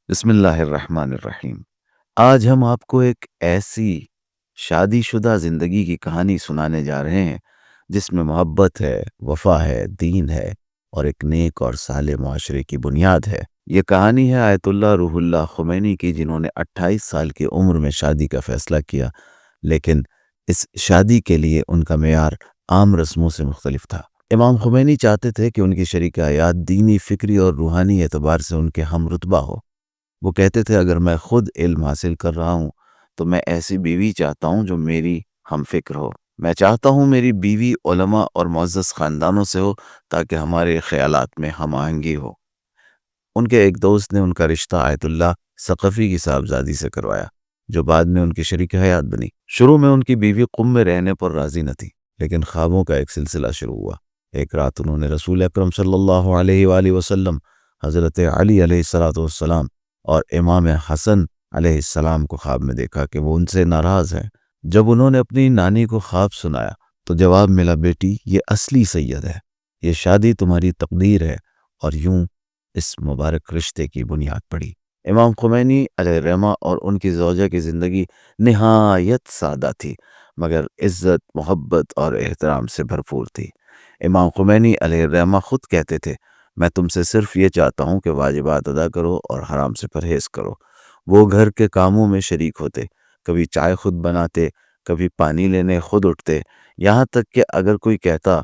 بسم اللہ الرحمن الرحیم۔ آج ہم آپ کو ایک ایسی شادی شدہ زندگی کی کہانی سنانے جا رہے ہیں جس میں محبت ہے، وفا ہے، دین ہے اور ایک نیک اور صالح معاشرے کی بنیاد ہے۔ یہ کہانی ہے آیت اللہ روح اللہ خمینی کی، جنہوں نے 28 سال کی عمر میں شادی کا فیصلہ کیا، لیکن اس شادی کے لیے ان کا معیار عام رسموں سے مختلف تھا۔ امام خمینی چاہتے تھے کہ ان کی شریک حیات دینی، فکری اور روحانی اعتبار سے ان کے ہم رتبہ ہو۔ وہ کہتے تھے اگر میں خود علم حاصل کر رہا ہوں تو میں ایسی بیوی چاہتا ہوں جو میری ہم فکر ہو۔ میں چاہتا ہوں میری بیوی علماء اور معزز خاندانوں سے ہو تاکہ ہمارے خیالات میں ہم آہنگی ہو۔ ان کے ایک دوست نے ان کا رشتہ آیت اللہ ثقفی کی صاحبزادی سے کروایا، جو بعد میں ان کی شریک حیات بنی۔ شروع میں ان کی بیوی قم میں رہنے پر راضی نہ تھی، لیکن خوابوں کا ایک سلسلہ شروع ہوا۔ ایک رات انہوں نے رسول اکرم صلی اللہ علیہ وآلہ وسلم، حضرت علی علیہ السلام اور امام حسن علیہ السلام کو خواب میں دیکھا کہ وہ ان سے ناراض ہیں۔ جب انہوں نے اپنی نانی کو خواب سنایا تو جواب ملا، بیٹی یہ اصلی سید ہے، یہ شادی تمہاری تقدیر ہے، اور یوں اس مبارک رشتے کی بنیاد پڑی۔ امام خمینی علیہ الرحمہ اور ان کی زوجہ کی زندگی نہایت سادہ تھی، مگر عزت، محبت اور احترام سے بھرپور تھی۔ امام خمینی علیہ الرحمہ خود کہتے تھے، میں تم سے صرف یہ چاہتا ہوں کہ واجبات ادا کرو اور حرام سے پرہیز کرو۔ وہ گھر کے کاموں میں شریک ہوتے، کبھی چائے خود بناتے، کبھی پانی لینے خود اٹھتے، یہاں تک کہ اگر کوئی کہتا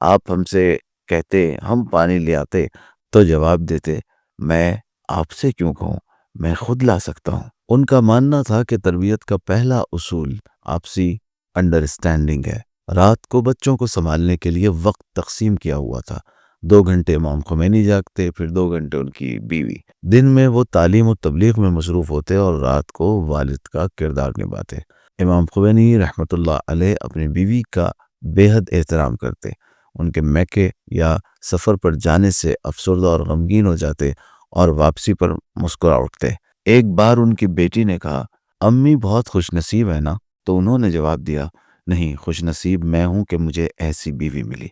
آپ ہم سے کہتے ہم پانی لے آتے تو جواب دیتے، میں آپ سے کیوں کہوں، میں خود لا سکتا ہوں۔ ان کا ماننا تھا کہ تربیت کا پہلا اصول آپسی انڈرسٹینڈنگ ہے۔ رات کو بچوں کو سنبھالنے کے لیے وقت تقسیم کیا ہوا تھا۔ 2 گھنٹے امام خمینی جاگتے، پھر 2 گھنٹے ان کی بیوی۔ دن میں وہ تعلیم و تبلیغ میں مصروف ہوتے اور رات کو والد کا کردار نبھاتے۔ امام خمینی رحمۃ اللہ علیہ اپنی بیوی کا بے حد احترام کرتے۔ ان کے میکے یا سفر پر جانے سے افسردہ اور غمگین ہو جاتے اور واپسی پر مسکرا اٹھتے۔ ایک بار ان کی بیٹی نے کہا، امی بہت خوش نصیب ہے نا؟ تو انہوں نے جواب دیا، نہیں، خوش نصیب میں ہوں کہ مجھے ایسی بیوی ملی۔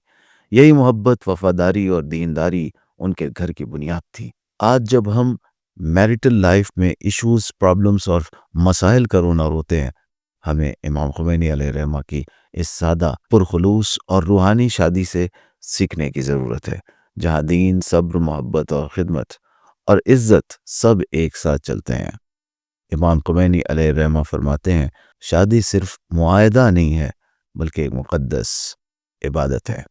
یہی محبت، وفاداری اور دینداری ان کے گھر کی بنیاد تھی۔ آج جب ہم میریٹل لائف میں ایشوز، پرابلمز اور مسائل کا رونا روتے ہیں، ہمیں امام خمینی علیہ الرحمہ کی اس سادہ، پرخلوص اور روحانی شادی سے سیکھنے کی ضرورت ہے، جہاں دین، صبر، محبت اور خدمت اور عزت سب ایک ساتھ چلتے ہیں۔ امام خمینی علیہ الرحمہ فرماتے ہیں، شادی صرف معاہدہ نہیں ہے بلکہ ایک مقدس عبادت ہے۔